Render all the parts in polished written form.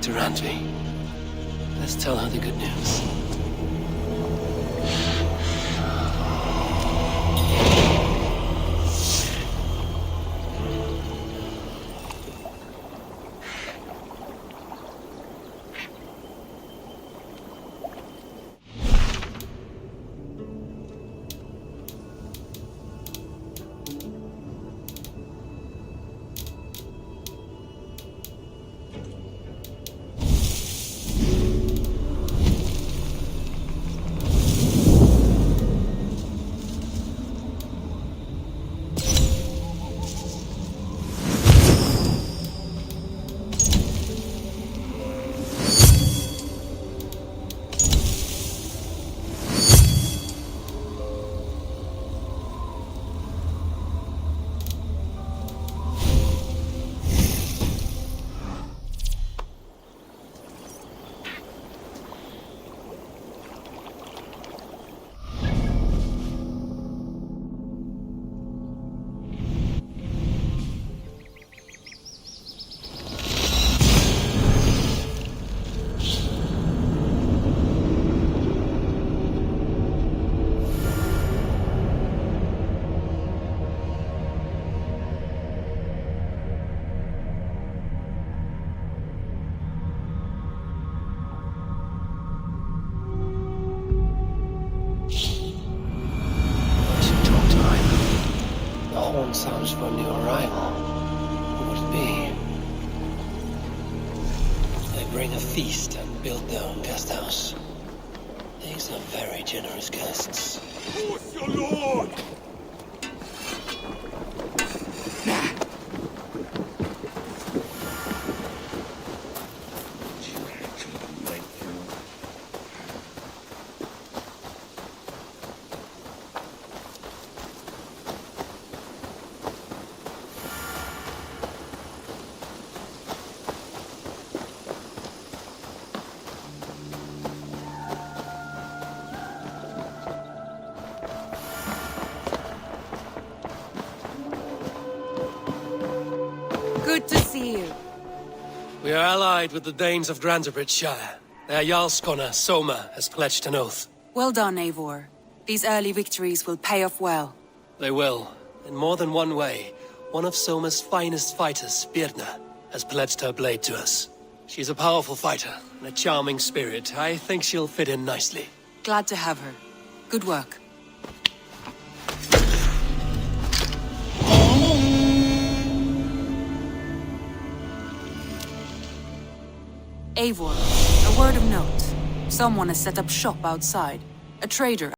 to Randvi. Let's tell her the good news. Sounds for a new arrival. Who would it be? They bring a feast and build their own guest house. These are very generous guests. Who's your lord? Good to see you. We are allied with the Danes of Shire. Their Jarlskona, Soma, has pledged an oath. Well done, Eivor. These early victories will pay off well. They will. In more than one way. One of Soma's finest fighters, Birna, has pledged her blade to us. She's a powerful fighter and a charming spirit. I think she'll fit in nicely. Glad to have her. Good work. Eivor, a word of note. Someone has set up shop outside. A trader.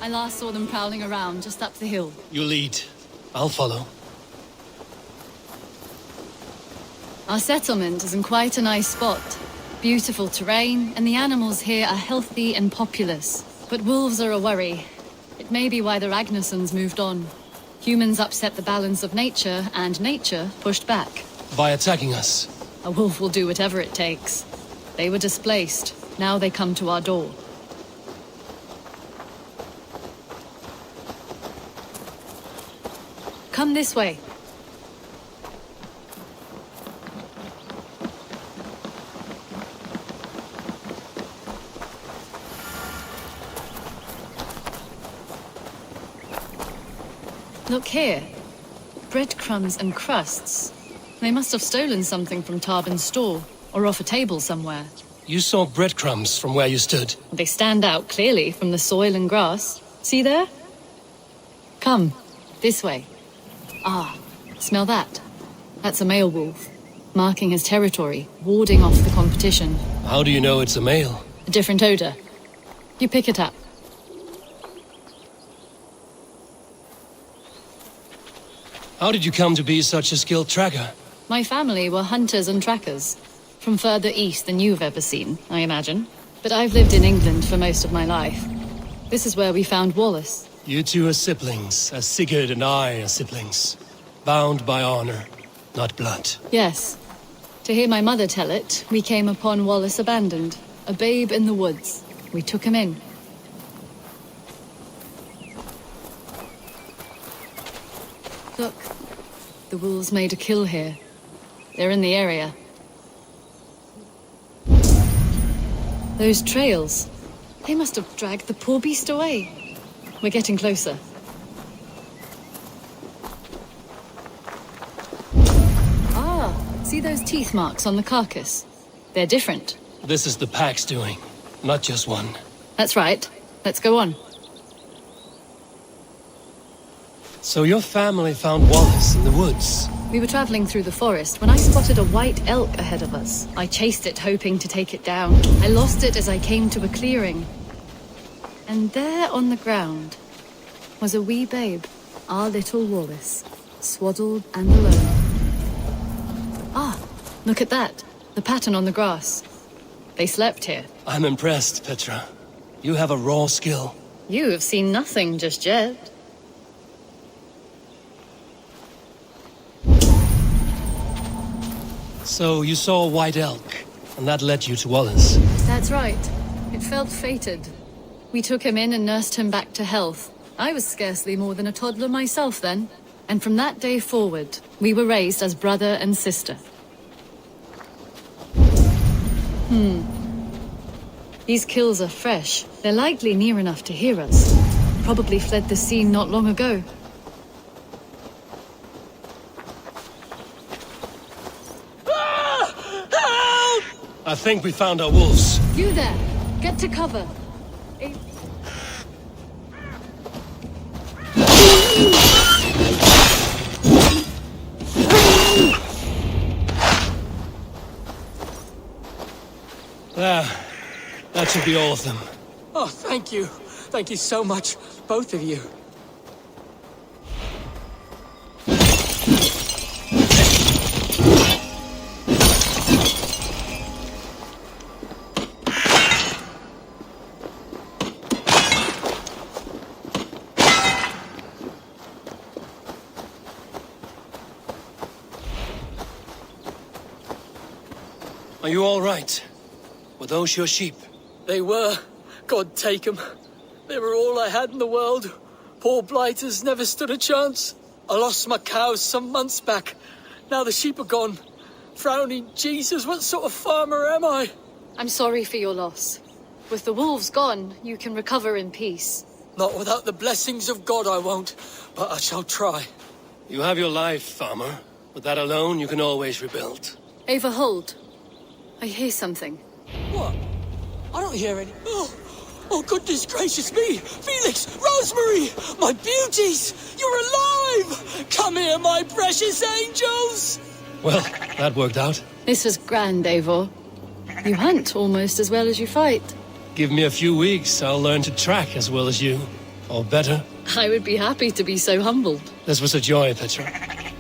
I last saw them prowling around just up the hill. You lead. I'll follow. Our settlement is in quite a nice spot. Beautiful terrain, and the animals here are healthy and populous. But wolves are a worry. It may be why the Ragnarsons moved on. Humans upset the balance of nature, and nature pushed back. By attacking us. A wolf will do whatever it takes. They were displaced. Now they come to our door. Come this way. Look here. Breadcrumbs and crusts. They must have stolen something from Tarbin's store, or off a table somewhere. You saw breadcrumbs from where you stood. They stand out clearly from the soil and grass. See there? Come, this way. Ah, smell that? That's a male wolf, marking his territory, warding off the competition. How do you know it's a male? A different odor. You pick it up. How did you come to be such a skilled tracker? My family were hunters and trackers. From further east than you've ever seen, I imagine. But I've lived in England for most of my life. This is where we found Wallace. You two are siblings, as Sigurd and I are siblings. Bound by honor, not blood. Yes. To hear my mother tell it, we came upon Wallace abandoned, a babe in the woods. We took him in. Look, the wolves made a kill here. They're in the area. Those trails, they must have dragged the poor beast away. We're getting closer. Ah, see those teeth marks on the carcass? They're different. This is the pack's doing, not just one. That's right. Let's go on. So your family found Wallace in the woods. We were traveling through the forest when I spotted a white elk ahead of us. I chased it, hoping to take it down. I lost it as I came to a clearing. And there on the ground was a wee babe, our little Wallace, swaddled and alone. Ah, look at that. The pattern on the grass. They slept here. I'm impressed, Petra. You have a raw skill. You have seen nothing just yet. So you saw a white elk, and that led you to Wallace. That's right. It felt fated. We took him in and nursed him back to health. I was scarcely more than a toddler myself then. And from that day forward, we were raised as brother and sister. These kills are fresh. They're likely near enough to hear us. Probably fled the scene not long ago. I think we found our wolves. You there! Get to cover! There. That should be all of them. Oh, thank you. Thank you so much, both of you. Are you all right? Were those your sheep? They were. God take them. They were all I had in the world. Poor blighters never stood a chance. I lost my cows some months back. Now the sheep are gone. Frowning Jesus, what sort of farmer am I? I'm sorry for your loss. With the wolves gone, you can recover in peace. Not without the blessings of God I won't, but I shall try. You have your life, farmer. With that alone, you can always rebuild. Ava, hold. I hear something. What? I don't hear any. Oh, goodness gracious me! Felix! Rosemary! My beauties! You're alive! Come here, my precious angels! Well, that worked out. This was grand, Eivor. You hunt almost as well as you fight. Give me a few weeks, I'll learn to track as well as you. Or better. I would be happy to be so humbled. This was a joy, Petra.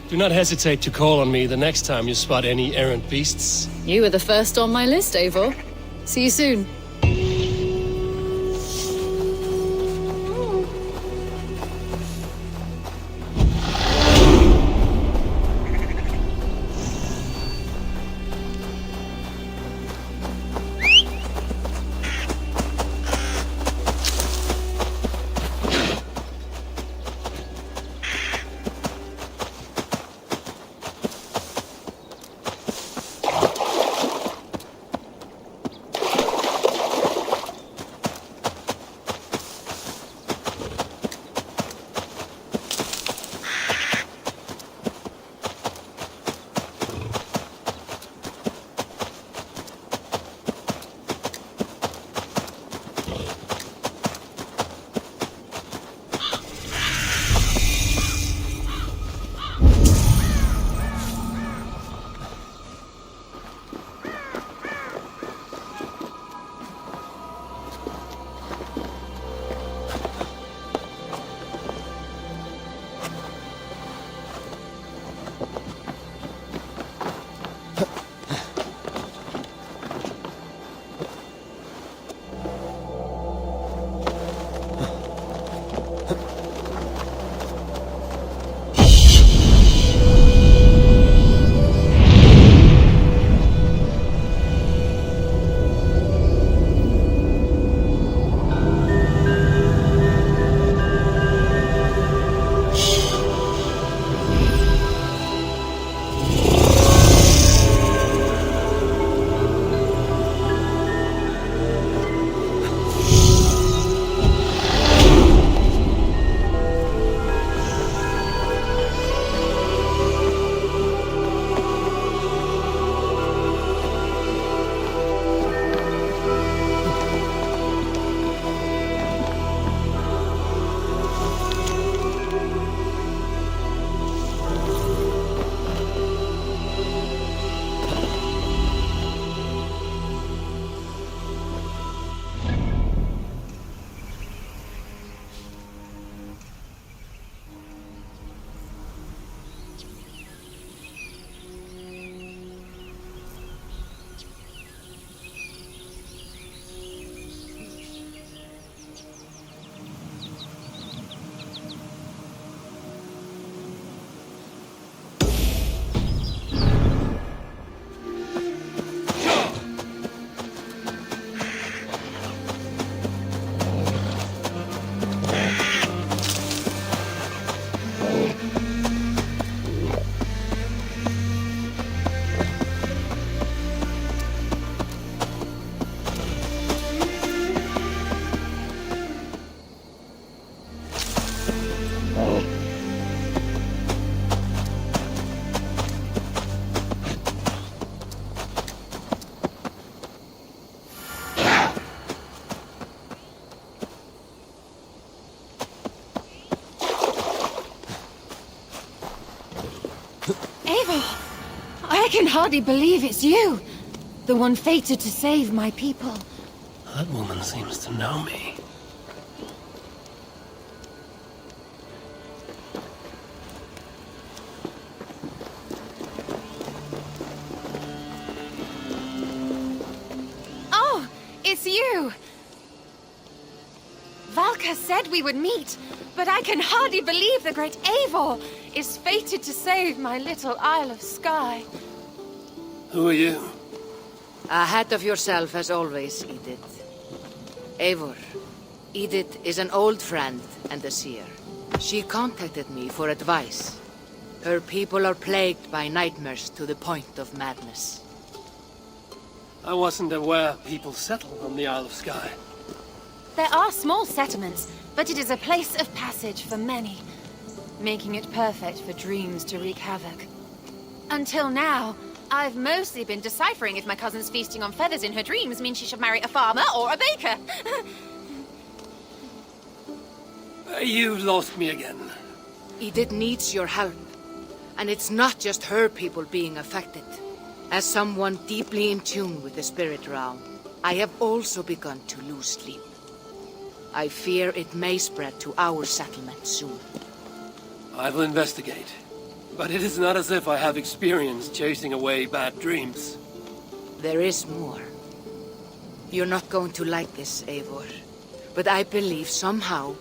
Do not hesitate to call on me the next time you spot any errant beasts. You were the first on my list, Eivor. See you soon. I can hardly believe it's you. The one fated to save my people. That woman seems to know me. Oh, it's you! Valka said we would meet, but I can hardly believe the great Eivor is fated to save my little Isle of Skye. Who are you? Ahead of yourself as always, Edith. Eivor. Edith is an old friend and a seer. She contacted me for advice. Her people are plagued by nightmares to the point of madness. I wasn't aware people settled on the Isle of Skye. There are small settlements, but it is a place of passage for many, making it perfect for dreams to wreak havoc. Until now, I've mostly been deciphering if my cousin's feasting on feathers in her dreams means she should marry a farmer or a baker. You lost me again. Edith needs your help. And it's not just her people being affected. As someone deeply in tune with the spirit realm, I have also begun to lose sleep. I fear it may spread to our settlement soon. I will investigate. but it is not as if I have experience chasing away bad dreams. There is more. You're not going to like this, Eivor. But I believe somehow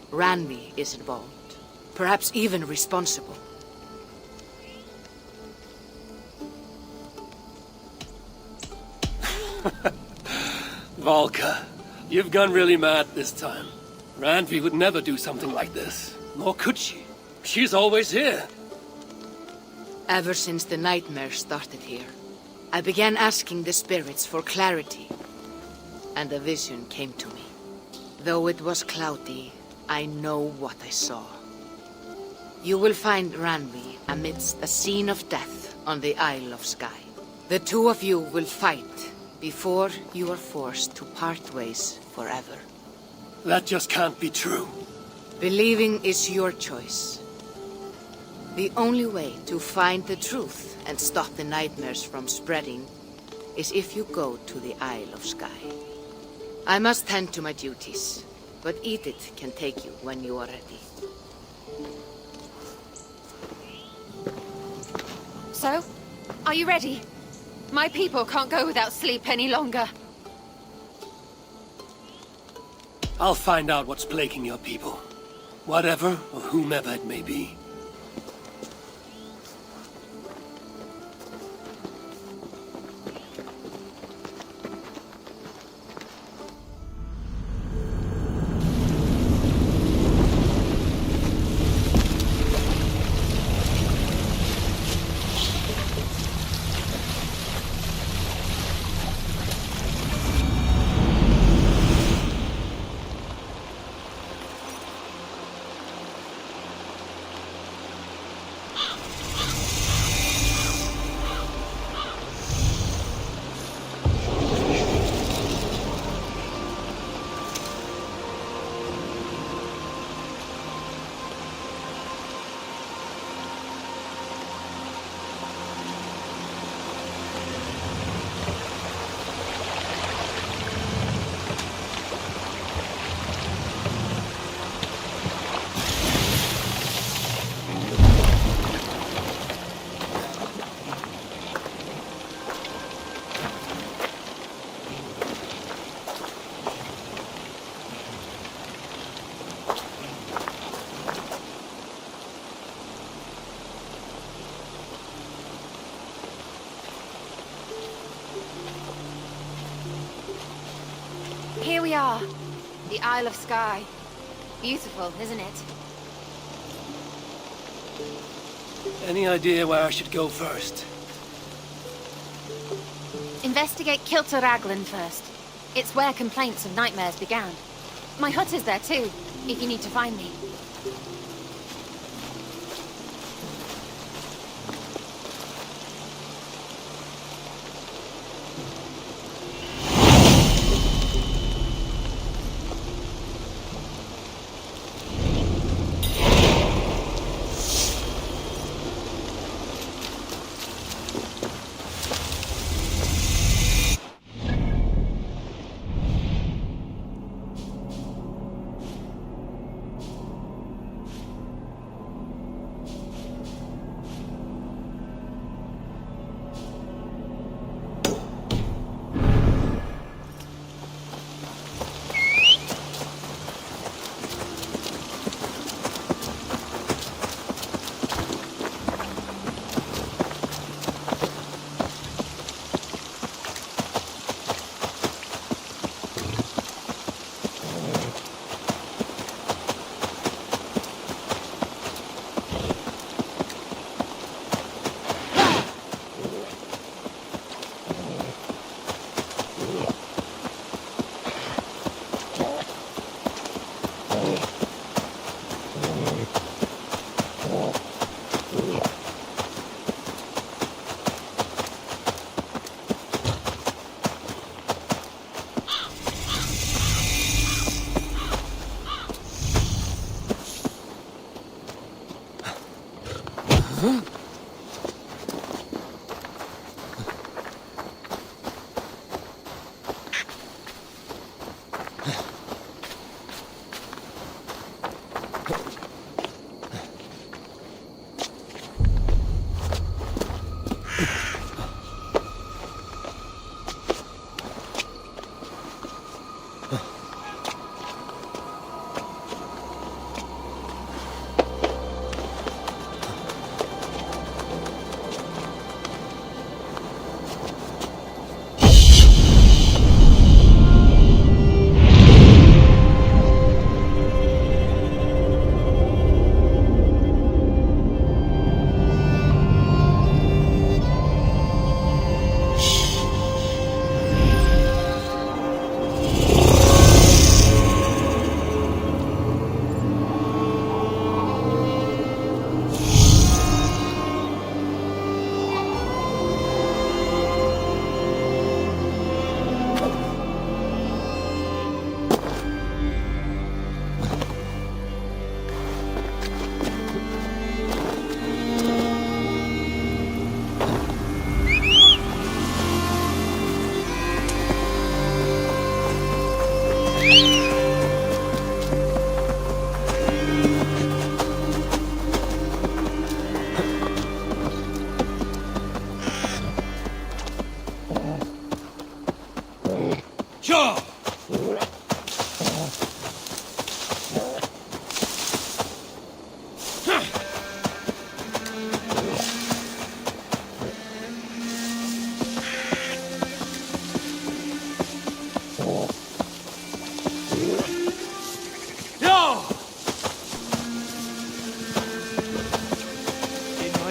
Randvi is involved. Perhaps even responsible. Valka, you've gone really mad this time. Randvi would never do something like this. Nor could she. She's always here. Ever since the nightmare started here, I began asking the spirits for clarity. And a vision came to me. Though it was cloudy, I know what I saw. You will find Randvi amidst a scene of death on the Isle of Skye. The two of you will fight before you are forced to part ways forever. That just can't be true. Believing is your choice. The only way to find the truth and stop the nightmares from spreading is if you go to the Isle of Skye. I must tend to my duties, but Edith can take you when you are ready. So, are you ready? My people can't go without sleep any longer. I'll find out what's plaguing your people. Whatever or whomever it may be. Here we are. The Isle of Skye. Beautiful, isn't it? Any idea where I should go first? Investigate Kilter Raglan first. It's where complaints of nightmares began. My hut is there too, if you need to find me.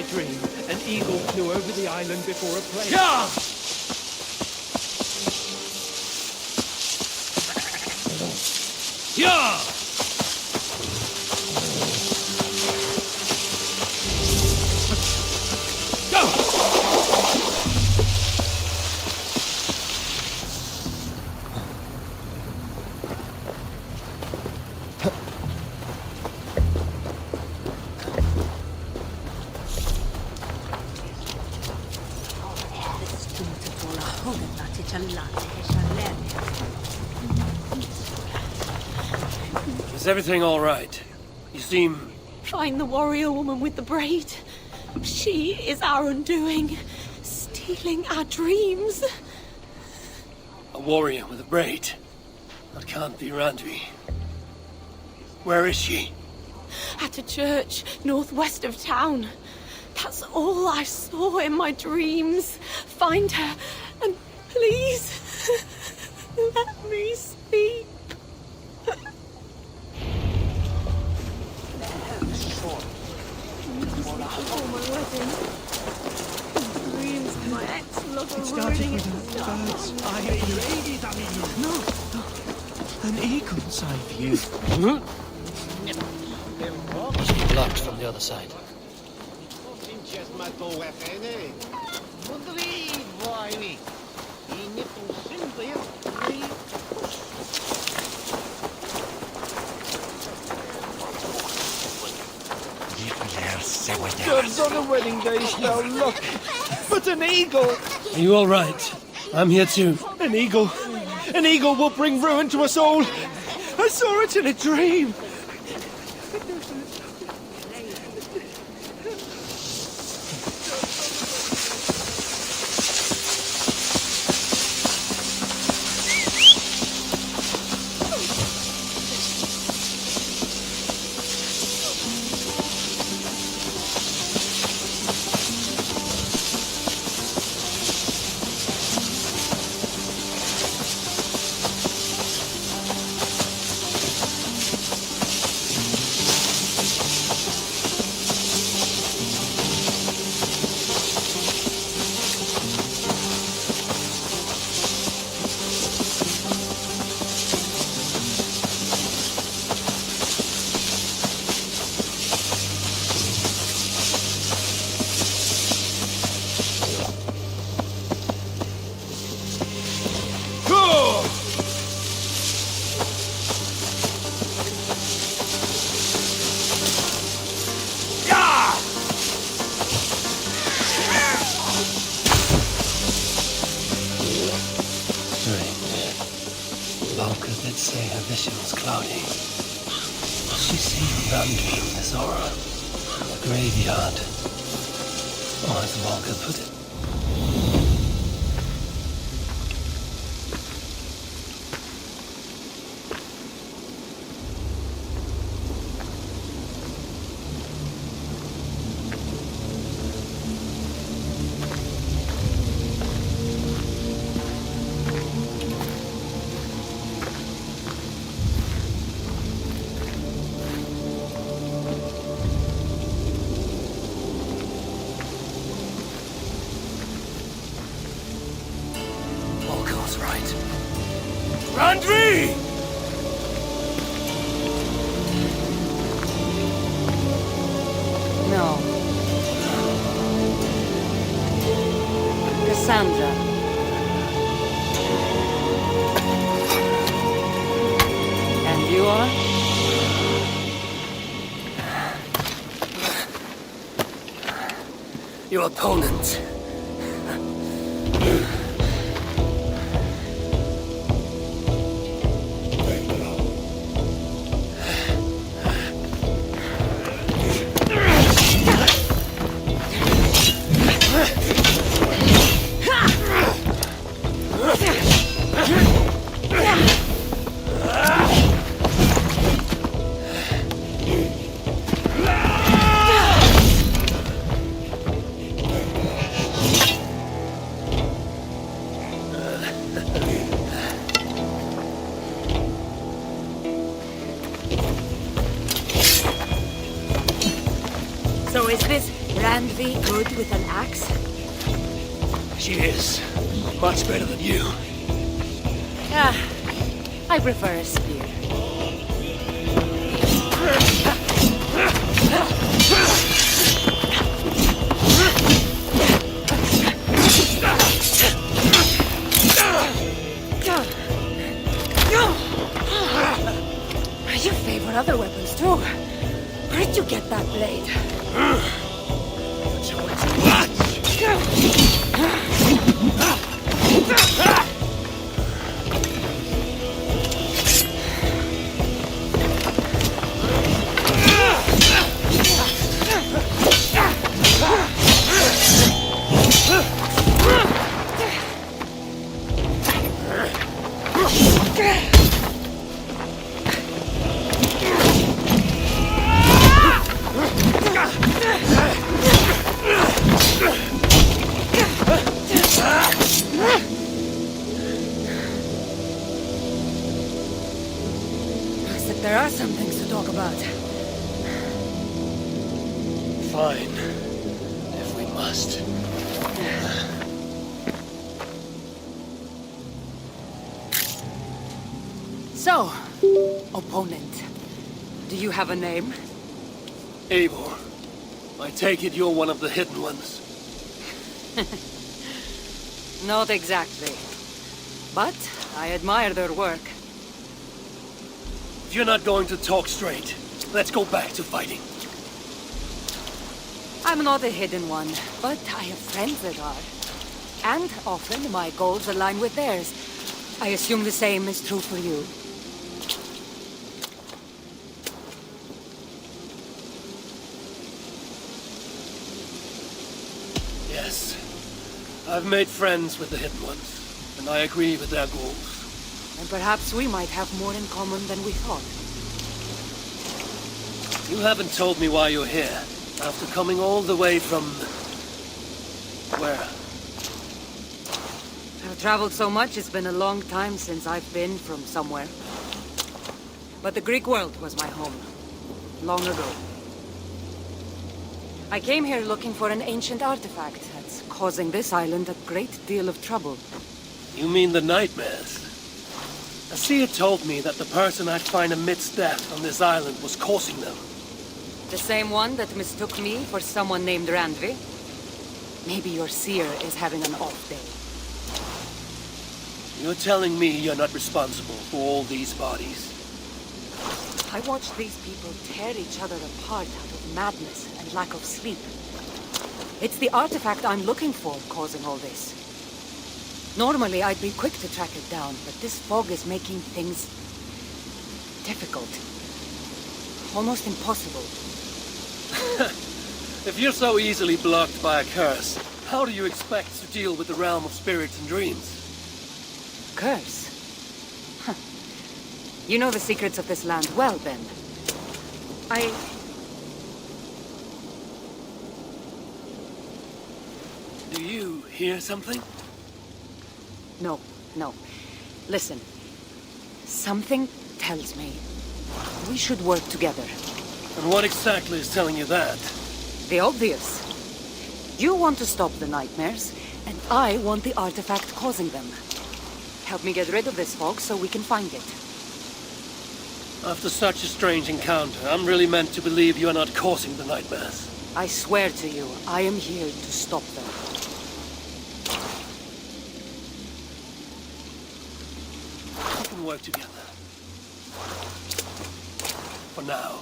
dream, an eagle flew over the island before a plane. Yeah! Yeah! Is everything all right? You seem... Find the warrior woman with the braid. She is our undoing, stealing our dreams. a warrior with a braid. That can't be Randvi. Where is she? At a church northwest of town. That's all I saw in my dreams. Find her, and please, let me sleep. Before my wedding. Dreams of my ex-lover ruining it. Bird's eye view. No, an eagle's eye view. She's blocked from the other side. Doves on a wedding day spell luck, but an eagle! Are you all right? I'm here too. An eagle will bring ruin to us all. I saw it in a dream. Valka did say her vision was cloudy. She seen Randvi in this aura. A graveyard. Or as Valka put it. Volko's right. Randvi! No. Cassandra. And you are? Your opponent. So is this Randvi good with an axe? She is. Much better than you. Ah, I prefer a spear. You favor other weapons too. Where did you get that blade? There are some things to talk about. Fine. If we must. So, opponent, do you have a name? Eivor, I take it you're one of the hidden ones. Not exactly. But I admire their work. If you're not going to talk straight, let's go back to fighting. I'm not a hidden one, but I have friends that are. And often my goals align with theirs. I assume the same is true for you. Yes. I've made friends with the hidden ones, and I agree with their goals. And perhaps we might have more in common than we thought. You haven't told me why you're here, after coming all the way from... where? I've traveled so much, it's been a long time since I've been from somewhere. But the Greek world was my home. Long ago. I came here looking for an ancient artifact that's causing this island a great deal of trouble. You mean the nightmares? A seer told me that the person I'd find amidst death on this island was causing them. The same one that mistook me for someone named Randvi? Maybe your seer is having an off day. You're telling me you're not responsible for all these bodies? I watched these people tear each other apart out of madness and lack of sleep. It's the artifact I'm looking for causing all this. Normally, I'd be quick to track it down, but this fog is making things... difficult. Almost impossible. If you're so easily blocked by a curse, how do you expect to deal with the realm of spirits and dreams? Curse? Huh. You know the secrets of this land well, then. Do you hear something? No. Listen. Something tells me we should work together. And what exactly is telling you that? The obvious. You want to stop the nightmares, and I want the artifact causing them. Help me get rid of this fog so we can find it. After such a strange encounter, I'm really meant to believe you are not causing the nightmares. I swear to you, I am here to stop them. We can work together. For now.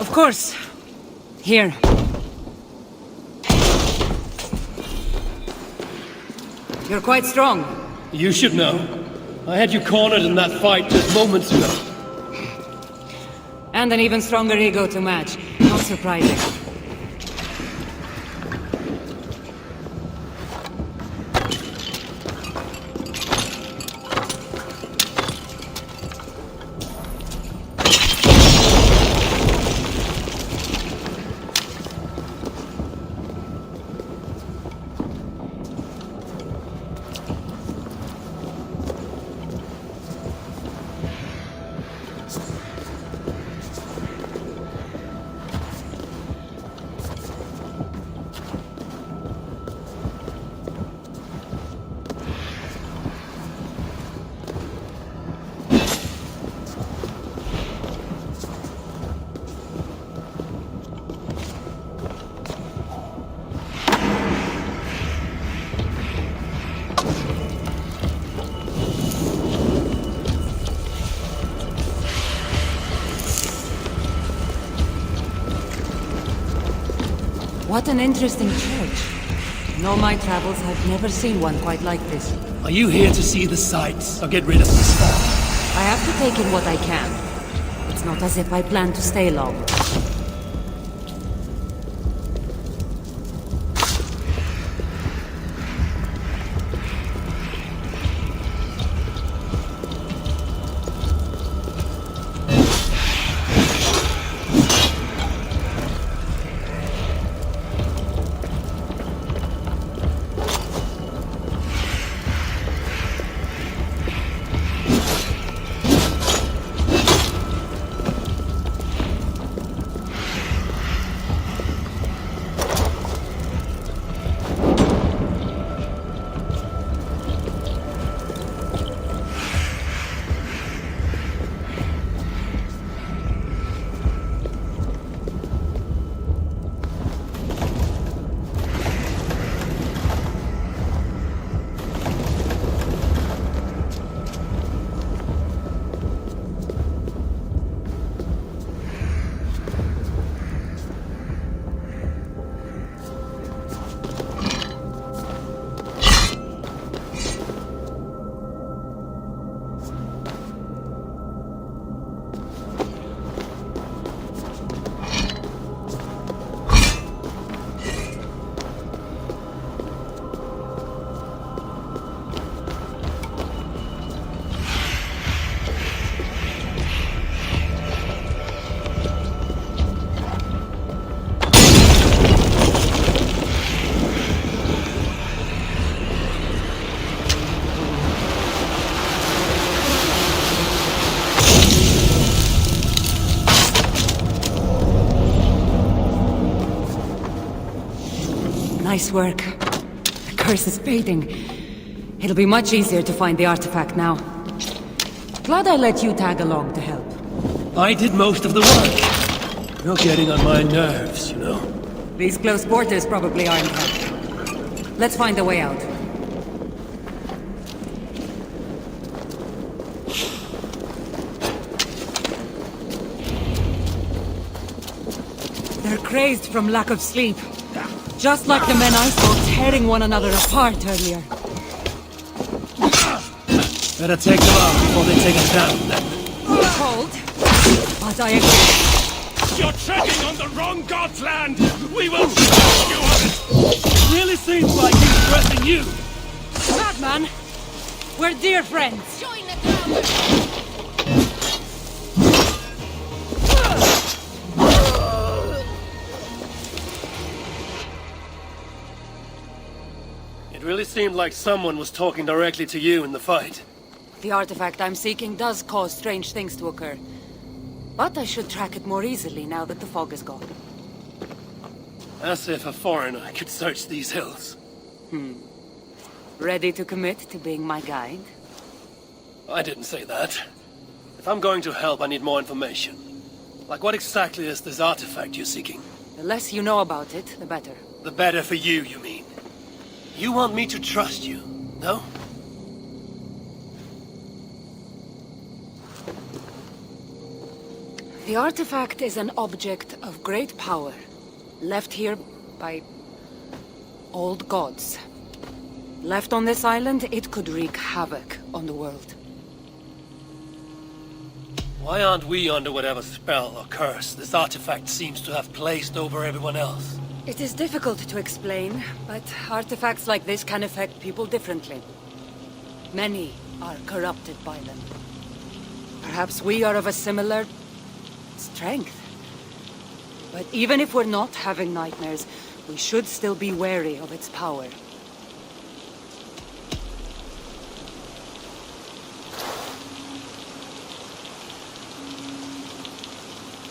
Of course. Here. You're quite strong. You should know. I had you cornered in that fight just moments ago. And an even stronger ego to match. Not surprising. What an interesting church. In all my travels, I've never seen one quite like this. Are you here to see the sights, or get rid of this fog? I have to take in what I can. It's not as if I plan to stay long. Nice work. The curse is fading. It'll be much easier to find the artifact now. Glad I let you tag along to help. I did most of the work. You're getting on my nerves, you know. These close quarters probably aren't helpful. Let's find a way out. They're crazed from lack of sleep. Just like the men I saw tearing one another apart earlier. Better take them out before they take us down, then. Cold, but I agree. You're treading on the wrong god's land! We will stop you on it! It really seems like he's threatening you. Madman, we're dear friends. Join the crowd! It really seemed like someone was talking directly to you in the fight. The artifact I'm seeking does cause strange things to occur. But I should track it more easily now that the fog is gone. As if a foreigner could search these hills. Ready to commit to being my guide? I didn't say that. If I'm going to help, I need more information. Like what exactly is this artifact you're seeking? The less you know about it, the better. The better for you, you mean? You want me to trust you, no? The artifact is an object of great power, left here by old gods. Left on this island, it could wreak havoc on the world. Why aren't we under whatever spell or curse this artifact seems to have placed over everyone else? It is difficult to explain, but artifacts like this can affect people differently. Many are corrupted by them. Perhaps we are of a similar strength. But even if we're not having nightmares, we should still be wary of its power.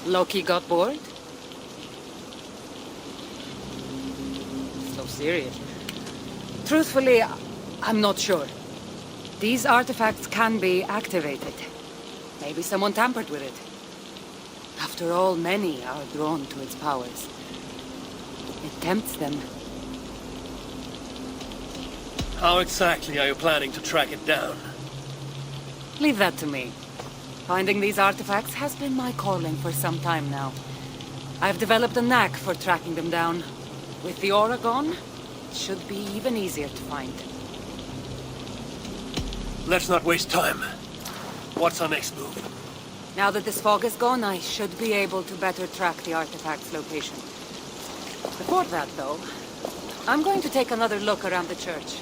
Loki got bored? So serious. Truthfully, I'm not sure. These artifacts can be activated. Maybe someone tampered with it. After all, many are drawn to its powers. It tempts them. How exactly are you planning to track it down? Leave that to me. Finding these artifacts has been my calling for some time now. I've developed a knack for tracking them down. With the aura gone, it should be even easier to find. Let's not waste time. What's our next move? Now that this fog is gone, I should be able to better track the artifact's location. Before that, though, I'm going to take another look around the church.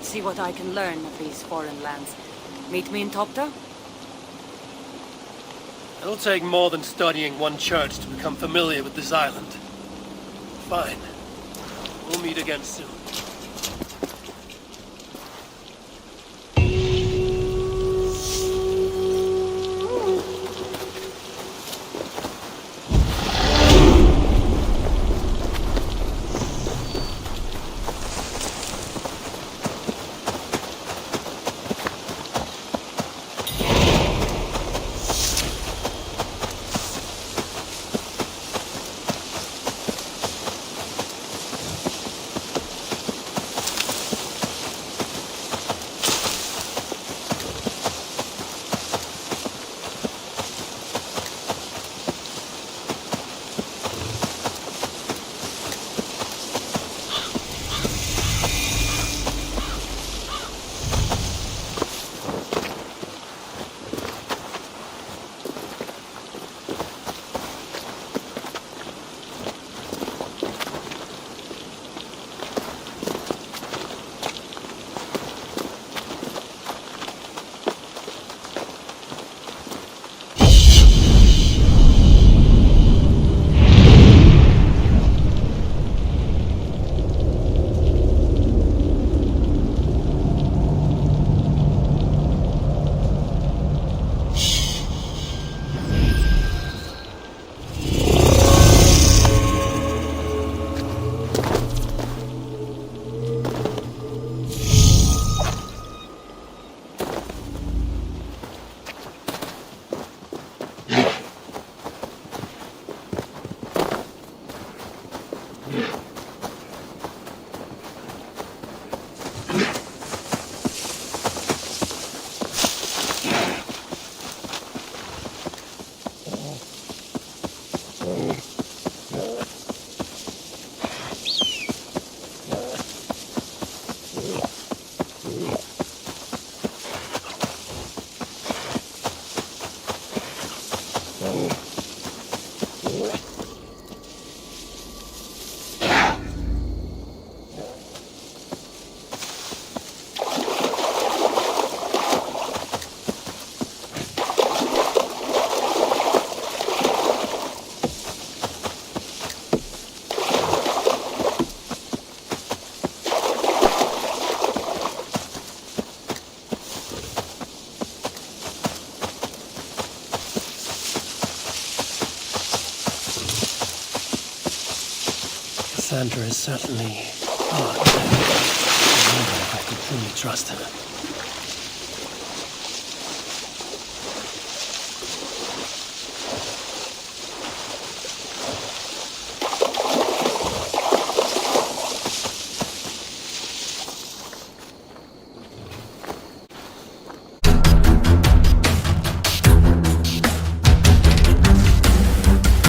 See what I can learn of these foreign lands. Meet me in Topta? It'll take more than studying one church to become familiar with this island. Fine. We'll meet again soon. Sandra is certainly hard. I wonder if I can truly trust her.